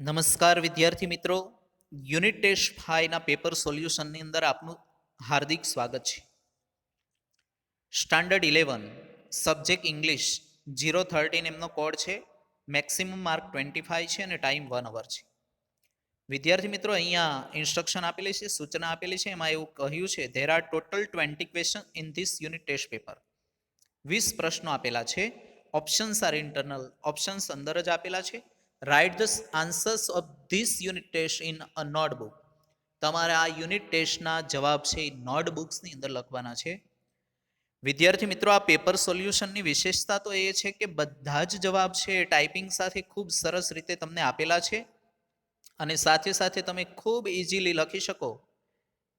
નમસ્કાર વિદ્યાર્થી મિત્રો, યુનિટ ટેસ્ટ 5ના પેપર સોલ્યુશનની અંદર આપનું હાર્દિક સ્વાગત છે. સ્ટાન્ડર્ડ 11 સબ્જેક્ટ ઇંગ્લિશ 013 એમનો કોડ છે. મેક્સિમમ માર્ક 25 છે અને ટાઈમ 1 અવર છે. વિદ્યાર્થી મિત્રો, અહીંયા ઇન્સ્ટ્રક્શન આપેલી છે, સૂચના આપેલી છે. એમાં એવું કહ્યું છે there are total 20 question in this unit test paper. 20 પ્રશ્નો આપેલા છે. ઓપ્શન્સ આર ઇન્ટરનલ, ઓપ્શન્સ અંદર જ આપેલા છે. Write the answers of this unit test in a notebook. તમારે આ યુનિટ ટેસ્ટના જવાબ છે એ નોટબુક્સની અંદર લખવાના છે. વિદ્યાર્થી મિત્રો, આ પેપર સોલ્યુશનની વિશેષતા તો એ છે કે બધા જ જવાબ છે એ ટાઈપિંગ સાથે ખૂબ સરસ રીતે તમને આપેલા છે અને સાથે સાથે તમે ખૂબ ઇઝીલી લખી શકો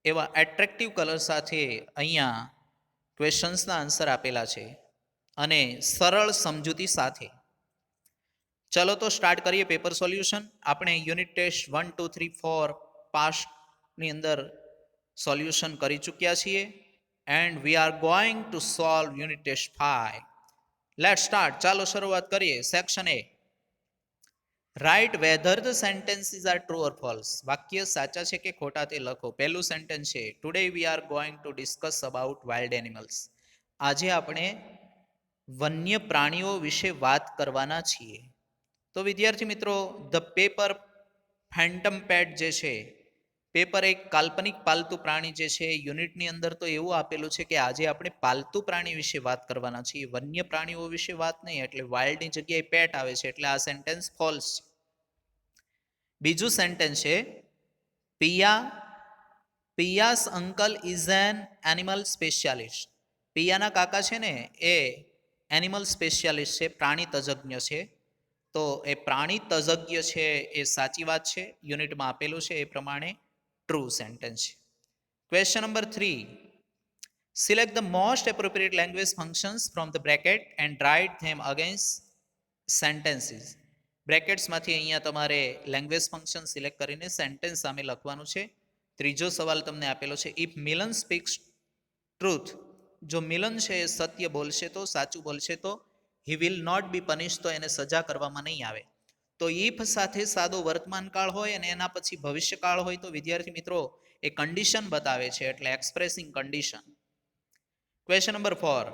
એવા એટ્રેક્ટિવ કલર સાથે અહીંયા ક્વેશ્ચન્સના આન્સર આપેલા છે અને સરળ સમજૂતી સાથે. ચલો તો સ્ટાર્ટ કરીએ પેપર સોલ્યુશન. આપણે યુનિટ ટેસ્ટ 1, 2, 3, 4 પાસ્ટની અંદર સોલ્યુશન કરી ચૂક્યા છીએ and we are going to solve unit test 5. Let start. ચાલો શરૂઆત કરીએ. Section A, write whether the sentences are true or false. વાક્ય સાચા છે કે ખોટા તે લખો. પહેલું સેન્ટેન્સ છે today we are going to discuss about wild animals. આજે આપણે વન્ય પ્રાણીઓ વિશે વાત કરવાના છીએ. તો વિદ્યાર્થી મિત્રો, ધ પેપર ફેન્ટમ પેટ જે છે, પેપર એક કાલ્પનિક પાલતુ પ્રાણી જે છે, યુનિટની અંદર તો એવું આપેલું છે કે આજે આપણે પાલતુ પ્રાણી વિશે વાત કરવાના છીએ, વન્ય પ્રાણીઓ વિશે વાત નહીં. એટલે વાઇલ્ડની જગ્યાએ પેટ આવે છે, એટલે આ સેન્ટેન્સ ફોલ્સ છે. બીજું સેન્ટેન્સ છે Piya's uncle is an animal specialist. પિયાના કાકા છે ને એ એનિમલ સ્પેશિયાલિસ્ટ છે, પ્રાણી તજજ્ઞ છે. તો એ પ્રાણી તજજ્ઞ છે એ સાચી વાત છે, યુનિટમાં આપેલું છે એ પ્રમાણે ટ્રુ સેન્ટેન્સ છે. Question number 3, select the most appropriate language functions from the bracket and write them against sentences. બ્રેકેટ્સમાંથી અહીંયા તમારે લેંગ્વેજ ફંક્શન સિલેક્ટ કરીને સેન્ટેન્સ સામે લખવાનું છે. ત્રીજો સવાલ તમને આપેલો છે ઇફ મિલન સ્પીક્સ ટ્રુથ. જો મિલન છે એ સત્ય બોલશે તો, સાચું બોલશે તો હી વિલ નોટ બી પનિશ, તો એને સજા કરવામાં નહીં આવે. તો ઇફ સાથે સાદો વર્તમાનકાળ હોય અને એના પછી ભવિષ્યકાળ હોય તો વિદ્યાર્થી મિત્રો એ કન્ડિશન બતાવે છે, એટલે expressing condition. Question number 4,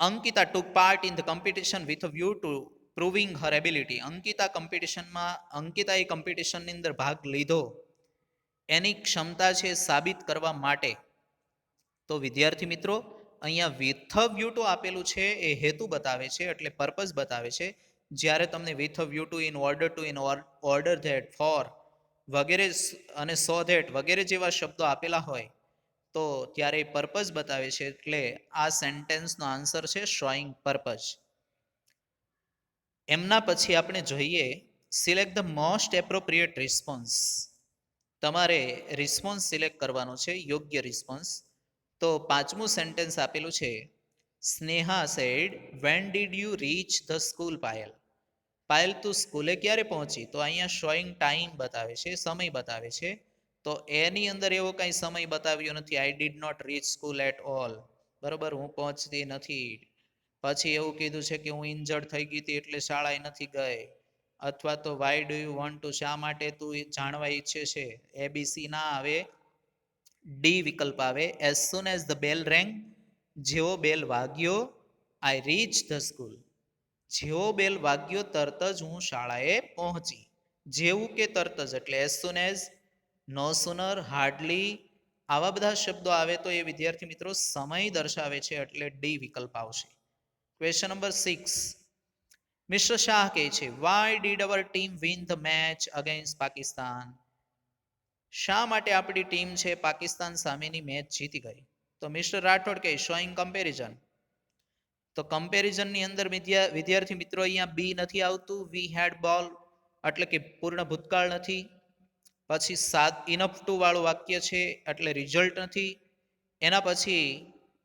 Ankita took part in the competition with a view to proving her ability. અંકિતાએ કોમ્પિટિશનની અંદર ભાગ લીધો એની ક્ષમતા છે સાબિત કરવા માટે. તો વિદ્યાર્થી મિત્રો, અહીંયા વિથ અ વ્યૂ ટુ આપેલું છે એ હેતુ બતાવે છે, એટલે પર્પઝ બતાવે છે. જ્યારે તમને with a view to, in order to, in order that, for વગેરે અને સો ધેટ વગેરે જેવા શબ્દો આપેલા હોય તો ત્યારે પર્પઝ બતાવે છે, એટલે આ સેન્ટેન્સનો આન્સર છે શોઈંગ પર્પઝ. એમના પછી આપણે જોઈએ select the most appropriate response. તમારે રિસ્પોન્સ સિલેક્ટ કરવાનો છે, યોગ્ય રિસ્પોન્સ. તો પાંચમું સેન્ટેન્સ આપેલું છે Sneha said when did you reach the school Payal. Payal તું સ્કૂલે ક્યારે પહોંચી? તો અહીંયા શોઈંગ ટાઈમ બતાવે છે, સમય બતાવે છે. તો એની અંદર એવો કંઈ સમય બતાવ્યો નથી. I did not reach school at all. બરોબર, હું પહોંચતી નથી. પછી એવું કીધું છે કે હું ઇન્જર્ડ થઈ ગઈ હતી એટલે શાળાએ નથી ગઈ. અથવા તો why do you want to, શા માટે તું જાણવા ઈચ્છે છે. એબીસી ના આવે, ડી વિકલ્પ આવે. As soon as the bell રેંગ, જેવો બેલ વાગ્યો, આઈ રીચ ધ સ્કૂલ. જેવો બેલ વાગ્યો તરત જ હું શાળાએ પહોંચી. જેવું કે તરત જ, એટલે એઝ સુન એઝ, નો સુનર, હાર્ડલી, આવા બધા શબ્દો આવે તો એ વિદ્યાર્થી મિત્રો સમય દર્શાવે છે, એટલે ડી વિકલ્પ આવશે. ક્વેશ્ચન નંબર 6, મિસ્ટર શાહ કહે છે why did hour team win the match against Pakistan. શા માટે આપણી ટીમ છે પાકિસ્તાન સામેની મેચ જીતી ગઈ? તો મિસ્ટર રાઠોડ કહે શોઈંગ કમ્પેરિઝન. તો કમ્પેરિઝનની અંદર વિદ્યાર્થી મિત્રો અહીંયા બી નથી આવતું. વી હેડ બોલ એટલે કે પૂર્ણ ભૂતકાળ નથી. પછી ઇનફ ટુ વાળું વાક્ય છે એટલે રિઝલ્ટ નથી. એના પછી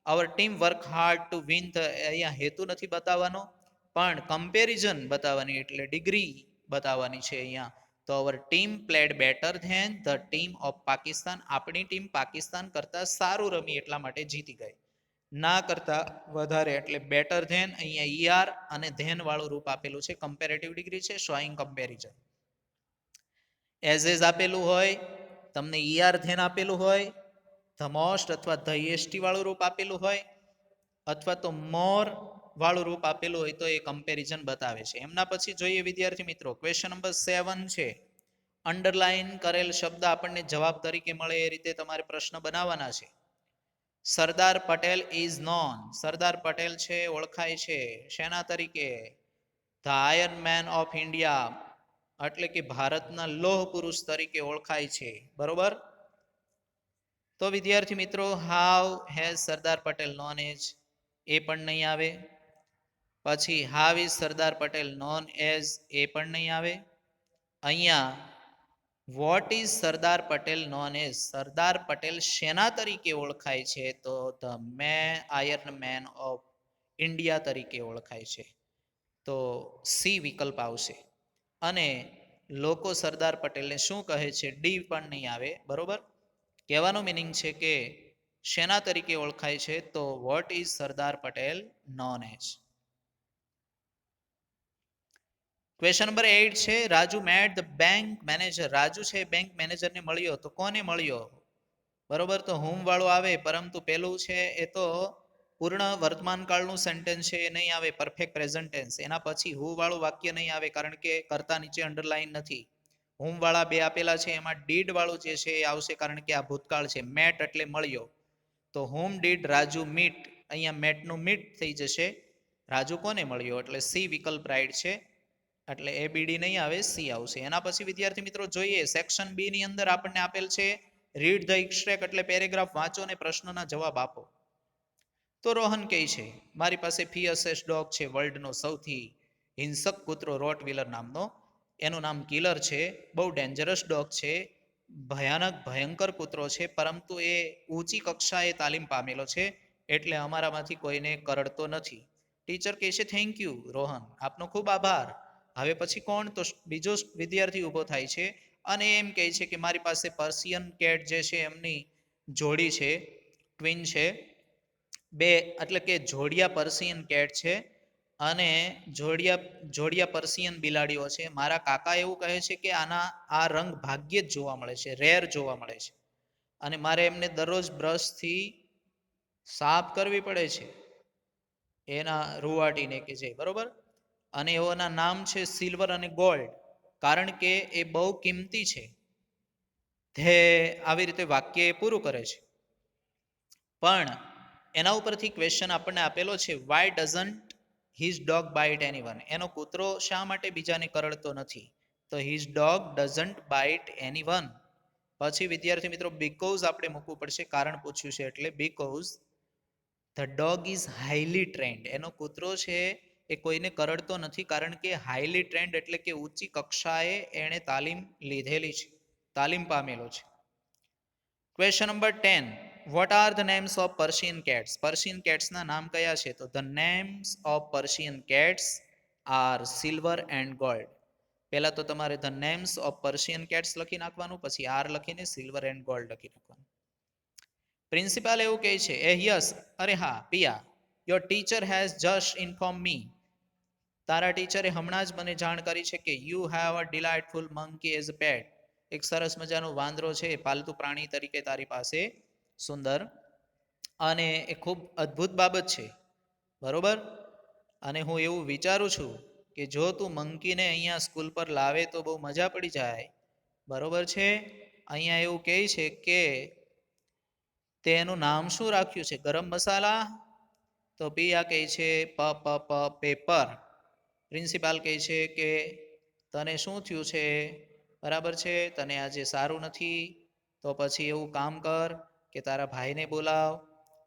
અવર team work hard to win the, અહીંયા હેતુ નથી બતાવવાનો, પણ કમ્પેરિઝન બતાવવાની એટલે ડિગ્રી બતાવવાની છે અહીંયા. તો our team played better than the team of Pakistan. આપણી ટીમ પાકિસ્તાન કરતા સારું રમી એટલા માટે જીતી ગઈ. ના કરતા વધારે એટલે બેટર ધેન, અહીંયા ઈઆર અને ધેન વાળું રૂપ આપેલું છે. કમ્પેરેટિવ ડિગ્રી છે, શોઈંગ કમ્પેરિઝન. એઝ આપેલું હોય, તમને ઈઆર ધેન આપેલું હોય, ધ મોસ્ટ અથવા ધ એસટી વાળું રૂપ આપેલું હોય, અથવા તો મોર વાળું રૂપ આપેલું હોય તો એ કમ્પેરિઝન બતાવે છે. એમના પછી જોઈએ વિદ્યાર્થી મિત્રો, ક્વેશ્ચન નંબર 7 છે. અંડરલાઈન કરેલ શબ્દ આપણને જવાબ તરીકે મળે એ રીતે તમારે પ્રશ્ન બનાવવાના છે. Sardar Patel is known. સરદાર પટેલ છે ઓળખાય છે શેના તરીકે? The iron man of India, એટલે કે ભારતના લોહ પુરુષ તરીકે ઓળખાય છે. બરોબર. તો વિદ્યાર્થી મિત્રો, how has Sardar Patel known as, એ પણ નહીં આવે. પછી how is Sardar Patel known as, એ પણ નહીં આવે. અહીંયા what is Sardar Patel known as, Sardar Patel શેના તરીકે ઓળખાય છે? તો the iron man of India તરીકે ઓળખાય છે. તો સી વિકલ્પ આવશે. અને લોકો સરદાર પટેલને શું કહે છે? ડી પણ નહીં આવે. બરોબર. કહેવાનો મિનિંગ છે કે શેના તરીકે ઓળખાય છે? તો what is Sardar Patel known as. Question number 8 છે. Raju met the bank manager. Raju છે બેંક મેનેજરને મળ્યો, તો કોને મળ્યો? બરોબર. તો હુમ વાળું આવે, પરંતુ પેલું છે એ તો પૂર્ણ વર્તમાન કાળનું સેન્ટેન્સ છે, એ નહીં આવે. Perfect present tense. એના પછી હુ વાળું વાક્ય નહીં આવે, કારણ કે કર્તા નીચે અંડરલાઈન નથી. હુમ વાળા બે આપેલા છે, એમાં ડીડ વાળું જે છે એ આવશે, કારણ કે આ ભૂતકાળ છે. મેટ એટલે મળ્યો. તો હુમ ડીડ રાજુ મીટ, અહીંયા મેટનું મીટ થઈ જશે. રાજુ કોને મળ્યો? એટલે સી વિકલ્પ રાઈટ છે. એટલે એ બીડી નહીં આવે, સી આવશે. એના પછી વિદ્યાર્થી મિત્રો જોઈએ, સેક્શન બી ની અંદર આપણને આપેલ છે રીડ ધ એક્સ્ટ્રેક, એટલે પેરેગ્રાફ વાંચો અને પ્રશ્નના જવાબ આપો. તો રોહન કહે છે મારી પાસે ફિયસેસ ડોગ છે, વર્લ્ડનો સૌથી હિંસક કૂતરો રોટ વ્હીલર નામનો. એનું નામ કિલર છે, બહુ ડેન્જરસ ડોગ છે, ભયાનક ભયંકર કૂતરો છે, પરંતુ એ ઊંચી કક્ષાએ તાલીમ પામેલો છે, એટલે અમારામાંથી કોઈને કરડતો નથી. ટીચર કહે છે થેન્ક યુ રોહન, આપનો ખૂબ આભાર. હવે પછી કોણ? તો બીજો વિદ્યાર્થી ઊભો થાય છે અને એમ કહે છે કે મારી પાસે પર્શિયન કેટ જે છે એમની જોડી છે, ટ્વિન છે, બે એટલે કે જોડિયા પર્શિયન કેટ છે અને જોડિયા પર્શિયન બિલાડીઓ છે. મારા કાકા એવું કહે છે કે આ રંગ ભાગ્યે જ જોવા મળે છે, રેર જોવા મળે છે, અને મારે એમને દરરોજ બ્રશથી સાફ કરવી પડે છે, એના રૂવાટીને કે છે. બરોબર. અને એઓના નામ છે સિલ્વર અને ગોલ્ડ, કારણ કે એ બહુ કિંમતી છે. ધે આવી રીતે વાક્ય એ પૂરું કરે છે. પણ એના ઉપરથી ક્વેશ્ચન આપણને આપેલો છે, why doesn't his dog bite anyone. એનો કૂતરો શા માટે બીજાને કરડતો નથી? તો his dog doesn't bite anyone. પછી વિદ્યાર્થી મિત્રો બીકોઝ આપણે મૂકવું પડશે, કારણ પૂછ્યું છે એટલે. Because the dog is highly trend. એનો કૂતરો છે એ કોઈને કરડતો નથી, કારણ કે હાઈલી ટ્રેન્ડ એટલે કે ઊંચી કક્ષાએ એણે તાલીમ લીધેલી છે, તાલીમ પામેલો છે. Question number 10. What are the names of Persian cats? Persian કેટ્સના નામ કયા છે? તો the names of Persian cats are silver and gold. પહેલા તો તમારે the names of Persian cats લખી નાખવાનું, પછી આર લખીને સિલ્વર એન્ડ ગોલ્ડ લખી નાખવાનું. પ્રિન્સિપાલ એવું કહે છે, એ યસ, અરે હા Piya, your teacher has just inform me. તારા ટીચરે હમણાં જ મને જાણ કરી છે કે you have a delightful monkey as a pet. એક સરસ મજાનો વાંદરો છે પાલતુ પ્રાણી તરીકે તારી પાસે સુંદર, અને એ ખૂબ અદ્ભુત બાબત છે. બરોબર. અને હું એવું વિચારું છું કે જો તું મંકીને અહીંયા સ્કૂલ પર લાવે તો બહુ મજા પડી જાય. બરોબર છે. અહીંયા એવું કહે છે કે તેનું નામ શું રાખ્યું છે? ગરમ મસાલા. તો પિયા કહે છે પેપર. પ્રિન્સિપાલ કહે છે કે તને શું થયું છે? બરાબર છે, તને આજે સારું નથી, તો પછી એવું કામ કર કે તારા ભાઈને બોલાવ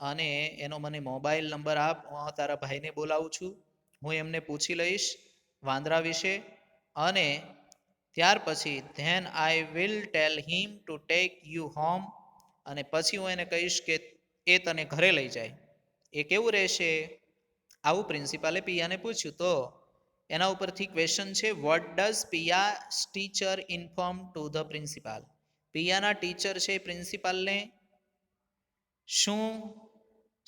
અને એનો મને મોબાઈલ નંબર આપ, હું તારા ભાઈને બોલાવું છું, હું એમને પૂછી લઈશ વાંદરા વિશે, અને ત્યાર પછી than I will tail him to take you home, અને પછી હું એને કહીશ કે એ તને ઘરે લઈ જાય. એ કેવું રહેશે? આવું પ્રિન્સિપાલે પિયાને પૂછ્યું. તો એના ઉપરથી ક્વેશ્ચન છે, what does Piya teacher inform to the principal? પિયાના ટીચર છે પ્રિન્સિપાલને શું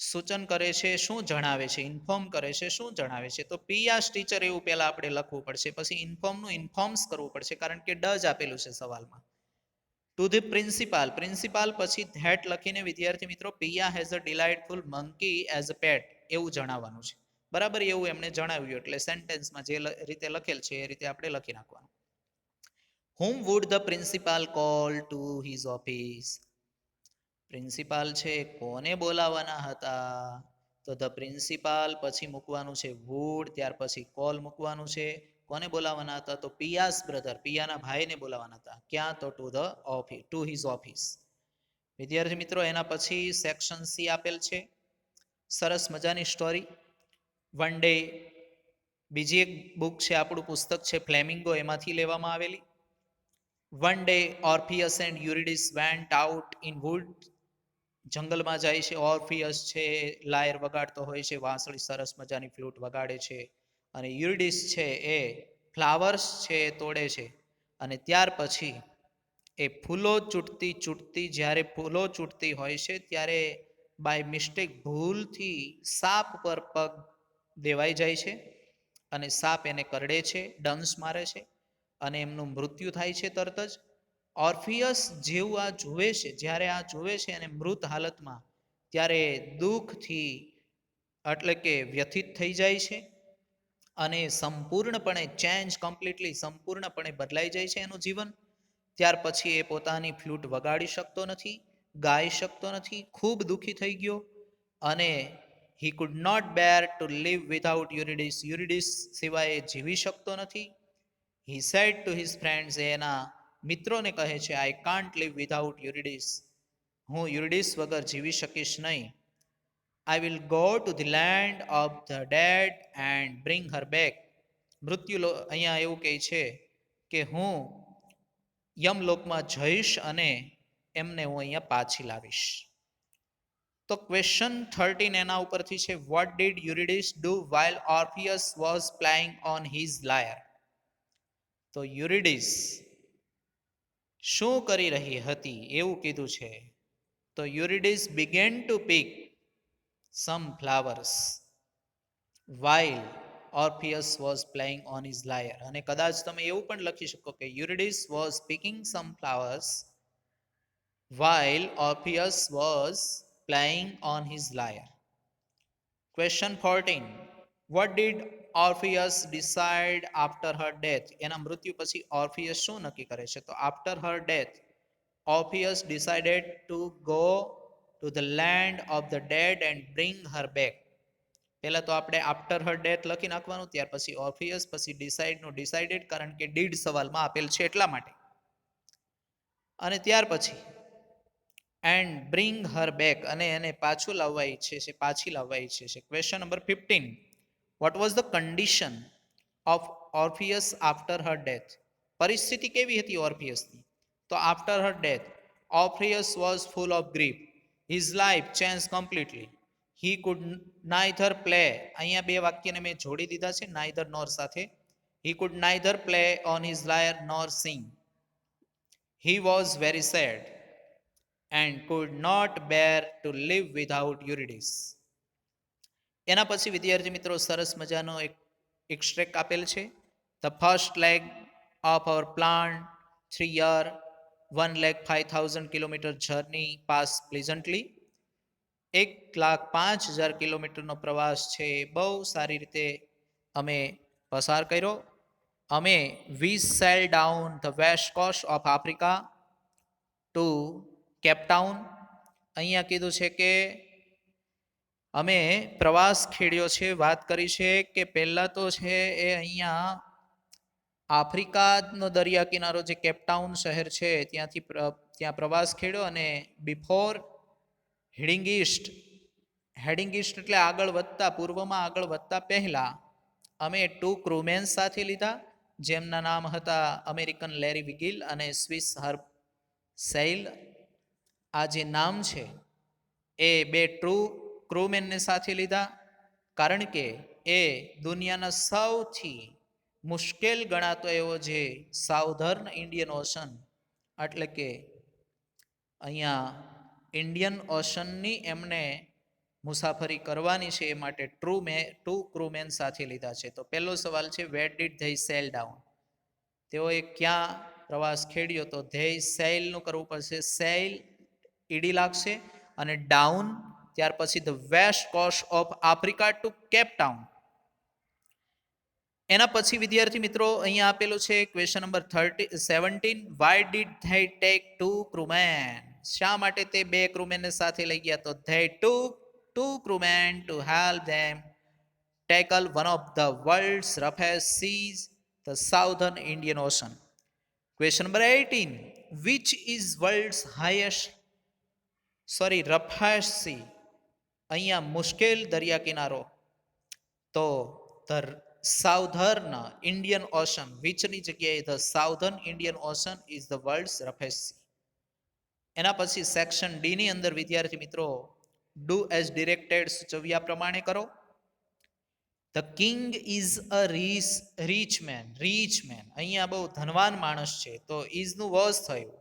સૂચન કરે છે, શું જણાવે છે, ઇન્ફોર્મ કરે છે, શું જણાવે છે. તો પિયાસ ટીચર એવું પહેલા આપણે લખવું પડશે, પછી ઇન્ફોર્મનું ઇન્ફોર્મ્સ કરવું પડશે, કારણ કે ડ જ આપેલું છે સવાલમાં. ટુ ધી પ્રિન્સિપાલ, પ્રિન્સિપાલ પછી ધેટ લખીને વિદ્યાર્થી મિત્રો Piya has a delightful monkey as a pet એવું જણાવવાનું છે. બરાબર, એવું એમને જણાવ્યું એટલે સેન્ટેન્સમાં જે રીતે લખેલ છે એ રીતે આપણે લખી નાખવાનું. whom would the principal call to his office? Principal છે કોને બોલાવવાના હતા? તો ધ પ્રિન્સિપાલ પછી મૂકવાનું છે વુડ, ત્યાર પછી કોલ મૂકવાનું છે. કોને બોલાવવાના હતા? તો પિયાસ બ્રધર, પિયાના ભાઈને બોલાવવાના હતા. ક્યાં? તો to the office, to his office. વિદ્યાર્થી મિત્રો એના પછી સેક્શન સી આપેલ છે, સરસ મજાની સ્ટોરી. વન ડે, બીજી એક બુક છે, આપણું પુસ્તક છે ફ્લેમિંગો, એમાંથી લેવામાં આવેલી. One day Orpheus and Eurydice went out in wood. જંગલમાં જાય છે. ઓર્ફિયસ છે લાયર વગાડતો હોય છે, વાંસળી સરસ મજાની ફ્લૂટ વગાડે છે. અને યુરિડિસ છે એ ફ્લાવર્સ છે એ તોડે છે. અને ત્યાર પછી એ ફૂલો ચૂંટતી ચૂંટતી, જ્યારે ફૂલો ચૂંટતી હોય છે ત્યારે બાય મિસ્ટેક ભૂલથી સાપ પર પગ દેવાઈ જાય છે અને સાપ એને કરડે છે, ડંસ મારે છે અને એમનું મૃત્યુ થાય છે તરત જ. ઓર્ફિયસ જેવું આ જુએ છે, જ્યારે આ જુએ છે અને મૃત હાલતમાં, ત્યારે દુઃખથી એટલે કે વ્યથિત થઈ જાય છે અને સંપૂર્ણપણે ચેન્જ, કમ્પ્લીટલી સંપૂર્ણપણે બદલાઈ જાય છે એનું જીવન. ત્યાર પછી એ પોતાની ફ્લૂટ વગાડી શકતો નથી, ગાઈ શકતો નથી, ખૂબ દુઃખી થઈ ગયો. અને he could not bear to live without Eurydice, યુરિડિસ સિવાય જીવી શકતો નથી. he said to his friends, એના મિત્રોને કહે છે, I can't live without Eurydice, હું યુરિડિસ વગર જીવી શકીશ નહીં. I will go to the land of the dead and bring her back. મૃત્યુ અહીંયા એવું કહે છે કે હું યમલોકમાં જઈશ અને એમને હું અહીંયા પાછી લાવીશ. તો ક્વેશ્ચન 13 એના ઉપરથી છે, what did Eurydice do while Orpheus was playing on his lyre? તો યુરિડિસ શું કરી રહી હતી એવું કીધું છે. તો યુરિડિસ began to pick some flowers while Orpheus was playing on his lyre. અને કદાચ તમે એવું પણ લખી શકો કે Eurydice was picking some flowers while Orpheus was playing on his lyre. Question 14. What did Orpheus decide after her death? એના મૃત્યુ પછી Orpheus શું નક્કી કરે છે? તો after her death Orpheus decided to go to the land of the dead and bring her back. પહેલા તો આપણે આફ્ટર હર ડેથ લખી નાખવાનું, ત્યાર પછી ઓર્ફિયસ, પછી ડિસાઇડ નો ડિસાઇડેડ, કારણ કે ડીડ સવાલમાં આપેલ છે એટલા માટે. અને ત્યાર પછી એન્ડ બ્રિંગ હર બેક, અને એને પાછું લાવવા ઈચ્છે છે, પાછી લાવવા ઈચ્છે છે. Question number 15. What was the condition of Orpheus after her death? પરિસ્થિતિ કેવી હતી ઓર્ફિયસની? તો after her death Orpheus was full of grief, his life change completely. he could neither play, અહીંયા બે વાક્યને મેં જોડી દીધા છે neither nor સાથે. he could neither play on his lyre nor sing. he was very sad and could not bear to live without Eurydice. એના પછી વિદ્યાર્થી મિત્રો સરસ મજાનો એક એક્સ્ટ્રેક્ટ આપેલ છે. the first leg of our planned 3-year 1,05,000 kilometer journey passed pleasantly. 1,05,000 કિલોમીટરનો પ્રવાસ છે બહુ સારી રીતે અમે પસાર કર્યો. અમે we sailed down the west coast of Africa to Cape Town. અહીંયા કીધું છે કે અમે પ્રવાસ ખેડ્યો છે, વાત કરી છે કે પહેલા તો છે એ અહીંયા આફ્રિકાનો દરિયા કિનારો જે કેપટાઉન શહેર છે ત્યાંથી ત્યાં પ્રવાસ ખેડ્યો. અને before heading East, heading East એટલે આગળ વધતા, પૂર્વમાં આગળ વધતા પહેલા અમે 2 ક્રૂમેન્સ સાથે લીધા, જેમના નામ હતા અમેરિકન લેરી વિગિલ અને સ્વિસ હર્બ સેઇલ. આ જે નામ છે એ 2 ક્રૂમેનને સાથે લીધા, કારણ કે એ દુનિયાના સૌથી મુશ્કેલ ગણાતો એવો જે સાઉધર્ન ઇન્ડિયન ઓશન, એટલે કે અહીંયા ઇન્ડિયન ઓશનની એમને મુસાફરી કરવાની છે એ માટે ટુ ક્રૂમેન સાથે લીધા છે. તો પહેલો સવાલ છે, where did they cell down? તેઓએ ક્યાં પ્રવાસ ખેડ્યો? તો ધે સેલનું કરવું પડશે, સેલ ઈડી લાગશે અને ડાઉન ત્યાર પછી the west coast of Africa to Cape Town. એના પછી વિદ્યાર્થી મિત્રો અહીંયા આપેલું છે question number 17, why did they take two crewmen? શા માટે તે બે ક્રૂમેનને સાથે લઈ ગયા? તો they took two crewmen to help them tackle one of the world's roughest seas, the southern Indian Ocean. Question number 18, which is world's roughest sea? અહીંયા મુશ્કેલ દરિયા કિનારો, તો ધ સાઉધર્ન ઇન્ડિયન ઓશન, વિચની જગ્યાએ the southern Indian Ocean is the world's roughest sea. એના પછી section D ની અંદર વિદ્યાર્થી મિત્રો ડુ એઝ ડિરેક્ટેડ સૂચવ્યા પ્રમાણે કરો. The king is a rich man. અહીંયા બહુ ધનવાન માણસ છે, તો ઇઝનું વોઝ થયું.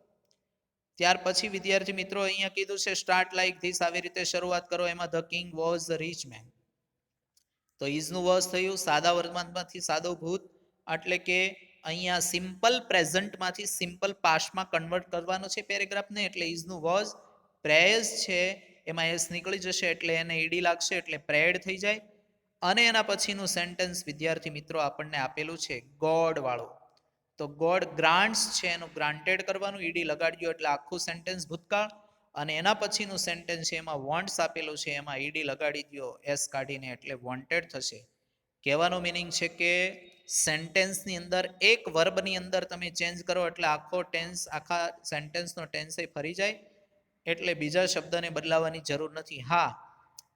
ત્યાર પછી વિદ્યાર્થી મિત્રો અહીંયા કીધું છે સ્ટાર્ટ લાઈક ધીસ, આવી રીતે શરૂઆત કરો. એમાં the king was the rich man, તો ઇઝનું વોઝ થયું. સાદા વર્તમાનમાંથી સાદો ભૂત, એટલે કે અહીંયા સિમ્પલ પ્રેઝન્ટમાંથી સિમ્પલ પાસ્ટમાં કન્વર્ટ કરવાનો છે પેરેગ્રાફને, એટલે ઇઝનું વોઝ. પ્રેઝ છે એમાં એસ નીકળી જશે એટલે એને ઈડી લાગશે એટલે પ્રેડ થઈ જાય. અને એના પછીનું સેન્ટેન્સ વિદ્યાર્થી મિત્રો આપણને આપેલું છે ગોડ વાળું, તો ગોડ ગ્રાન્ટ્સ છે એનું ગ્રાન્ટેડ કરવાનું, ઈડી લગાડ્યો એટલે આખું સેન્ટેન્સ ભૂતકાળ. અને એના પછીનું સેન્ટેન્સ છે એમાં વોન્ટ્સ આપેલું છે, એમાં ઈડી લગાડી દો એસ કાઢીને એટલે વોન્ટેડ થશે. કહેવાનો મિનિંગ છે કે સેન્ટેન્સની અંદર એક વર્બની અંદર તમે ચેન્જ કરો એટલે આખો ટેન્સ, આખા સેન્ટેન્સનો ટેન્સ ફરી જાય, એટલે બીજા શબ્દને બદલાવાની જરૂર નથી. હા,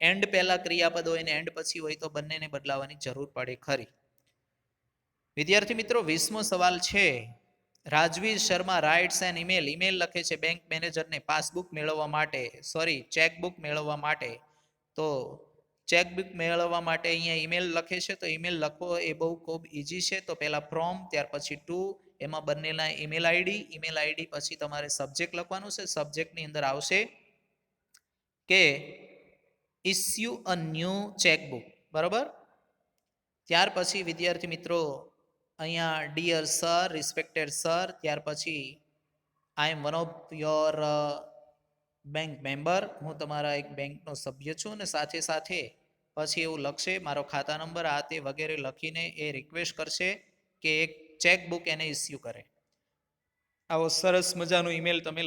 એન્ડ પહેલા ક્રિયાપદ હોય ને એન્ડ પછી હોય તો બંનેને બદલાવાની જરૂર પડે ખરી. વિદ્યાર્થી મિત્રો 20મો સવાલ છે, Rajveer Sharma writes an email. Email લખે છે બેંક મેનેજરને પાસબુક મેળવવા માટે, ચેકબુક મેળવવા માટે. તો ચેકબુક મેળવવા માટે અહીંયા ઈમેલ લખે છે, તો ઈમેલ લખવો એ બહુ ખૂબ ઈઝી છે. તો પહેલા ફ્રોમ, ત્યાર પછી ટુ, એમાં બંનેના ઈમેલ આઈડી પછી તમારે સબ્જેક્ટ લખવાનું છે. સબ્જેક્ટની અંદર આવશે કે ઇસ્યુ અ ન્યૂ ચેકબુક, બરોબર. ત્યાર પછી વિદ્યાર્થી મિત્રો અહીંયા ડિયર સર, રિસ્પેક્ટેડ સર, ત્યાર પછી I am one of your bank member, હું તમારા એક બેંકનો સભ્ય છું, અને સાથે સાથે પછી એવું લખશે મારો ખાતા નંબર આ તે વગેરે લખીને એ રિક્વેસ્ટ કરશે કે એક ચેકબુક એને ઇસ્યુ કરે. આવો સરસ મજાનો ઈમેલ તમે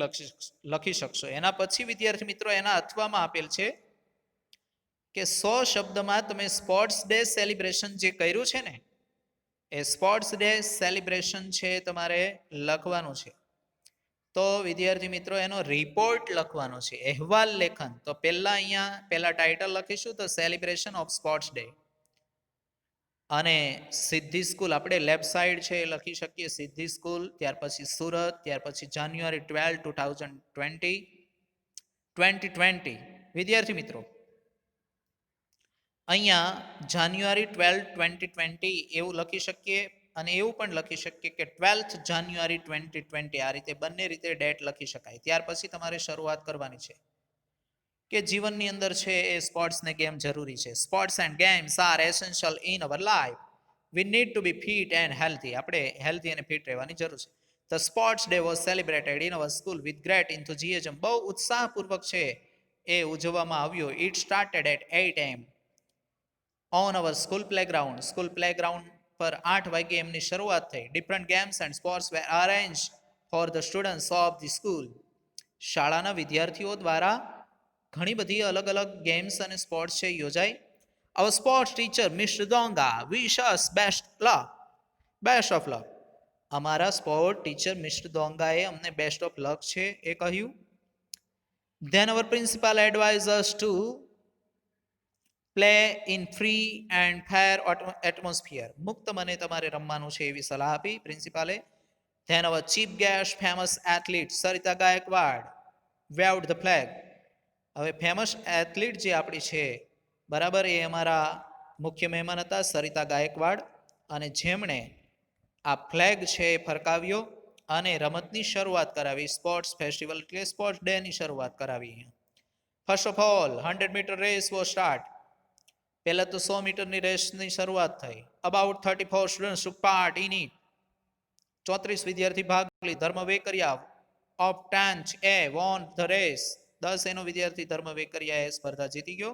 લખી શકશો. એના પછી વિદ્યાર્થી મિત્રો એના અથવામાં આપેલ છે કે 100 શબ્દમાં તમે સ્પોર્ટ્સ ડે સેલિબ્રેશન જે કર્યું છે ને, એ સ્પોર્ટ્સ ડે સેલિબ્રેશન છે તમારે લખવાનું છે. તો વિદ્યાર્થી મિત્રો એનો રિપોર્ટ લખવાનો છે, અહેવાલ લેખન. તો પહેલા ટાઇટલ લખીશું તો સેલિબ્રેશન ઓફ સ્પોર્ટ્સ ડે. અને સિદ્ધિ સ્કૂલ આપણે લેફ્ટ સાઈડ છે એ લખી શકીએ, સિદ્ધિ સ્કૂલ. ત્યાર પછી સુરત, ત્યાર પછી જાન્યુઆરી 12, 2020. વિદ્યાર્થી મિત્રો અહીંયા જાન્યુઆરી 12, 2020 એવું લખી શકીએ, અને એવું પણ લખી શકીએ કે 12th જાન્યુઆરી 2020. આ રીતે બંને રીતે ડેટ લખી શકાય. ત્યાર પછી તમારે શરૂઆત કરવાની છે કે જીવનની અંદર છે એ સ્પોર્ટ્સ ને ગેમ જરૂરી છે. Sports and games are essential in our life. We need to be fit and healthy. આપણે હેલ્ધી અને ફિટ રહેવાની જરૂર છે. The sports day was celebrated in our school with great enthusiasm. બહુ ઉત્સાહપૂર્વક છે એ ઉજવવામાં આવ્યો. It started at 8 AM on our school playground. School playground પર 8 વાગે એમની શરૂઆત થઈ. Different games and sports were arrange for the students of the school. શાળાના વિદ્યાર્થીઓ દ્વારા ઘણી બધી અલગ અલગ ગેમ્સ અને સ્પોર્ટ્સ છે યોજાઈ. Our sports teacher mister Donga wish us best of luck. અમારા સ્પોર્ટ ટીચર મિસ્ટર ડોંગાએ અમને બેસ્ટ ઓફ લક છે એ કહ્યું. Then our principal advise us to play in free and fair atmosphere. મુક્ત મને તમારે રમવાનું છે એવી સલાહ આપી પ્રિન્સિપાલે. Then our chief guest famous athlete Sarita Gaikwad waved the flag. હવે ફેમસ એથ્લીટ જે આપણી છે બરાબર, એ અમારા મુખ્ય મહેમાન હતા સરિતા ગાયકવાડ, અને જેમણે આ ફ્લેગ છે એ ફરકાવ્યો અને રમતની શરૂઆત કરાવી. સ્પોર્ટ્સ ફેસ્ટિવલ એટલે સ્પોર્ટ્સ ડે ની શરૂઆત કરાવી. First of all 100 metre race was start. પહેલા તો 100 મીટરની રેસની શરૂઆત થઈ. About 34 students took part in it. 34 વિદ્યાર્થી ભાગ લીધો. Dharm Vekariya of 10th A won the race. 10 એનો વિદ્યાર્થી ધર્મ વેકરિયા એ સ્પર્ધા જીતી ગયો.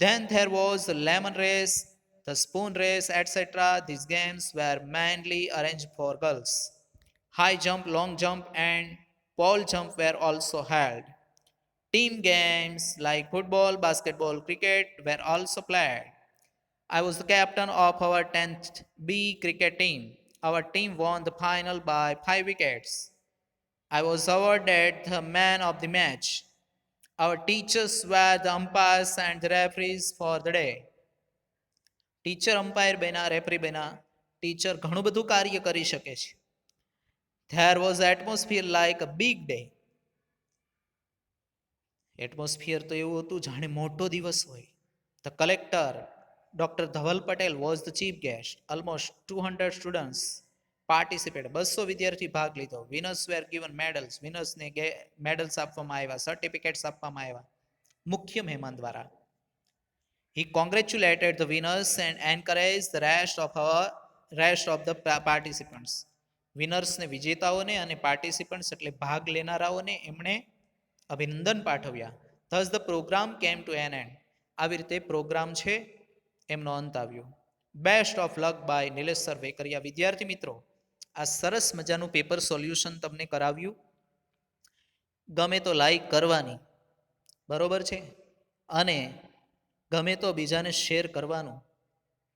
Then there was the lemon race, the spoon race, etc. These games were mainly arranged for girls. High jump, long jump, and pole jump were also held. Team games like football, basketball, cricket were also played. I was the captain of our 10th B cricket team. Our team won the final by 5 wickets. I was awarded the man of the match. Our teachers were the umpires and the referees for the day. Teacher umpire બન્યા, referee બન્યા. Teacher ઘણું બધું કાર્ય કરી શકે છે. There was atmosphere like a big day. Atmosphere તો એવું હતું જાણે મોટો દિવસ હોય. The collector, Dr. Dhaval Patel was the chief guest. Almost 200 students participated. 200 વિદ્યાર્થી ભાગ લીધો. Winners were given medals. વિનર્સને મેડલ્સ આપવામાં આવ્યા, સર્ટિફિકેટ્સ આપવામાં આવ્યા મુખ્ય મહેમાન દ્વારા. He congratulated the winners and encouraged the rest of the participants. વિનર્સને, વિજેતાઓને અને પાર્ટિસિપન્ટ્સ એટલે ભાગ લેનારાઓને એમણે અભિનંદન પાઠવ્યા. Thus the program came to an end. આવી રીતે પ્રોગ્રામ છે એમનો અંત આવ્યો. Best of luck by Nilesh sir Vekariya. વિદ્યાર્થી મિત્રો, આ સરસ મજાનું પેપર સોલ્યુશન તમને કરાવ્યું. ગમે તો લાઈક કરવાની, બરોબર છે, અને ગમે તો બીજાને શેર કરવાનું.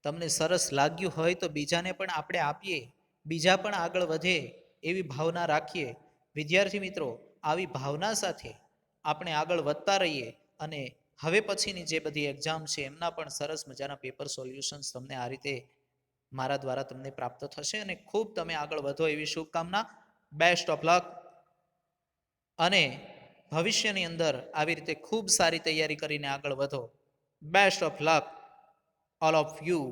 તમને સરસ લાગ્યું હોય તો બીજાને પણ આપણે આપીએ, બીજા પણ આગળ વધે એવી ભાવના રાખીએ. વિદ્યાર્થી મિત્રો, આવી ભાવના સાથે આપણે આગળ વધતા રહીએ અને હવે પછીની જે બધી એક્ઝામ છે એમના પણ સરસ મજાના પેપર સોલ્યુશન્સ તમને આ રીતે મારા દ્વારા તમને પ્રાપ્ત થશે અને ખૂબ તમે આગળ વધો એવી શુભકામના. બેસ્ટ ઓફ લક. અને ભવિષ્યની અંદર આવી રીતે ખૂબ સારી તૈયારી કરીને આગળ વધો. Best of luck all of you.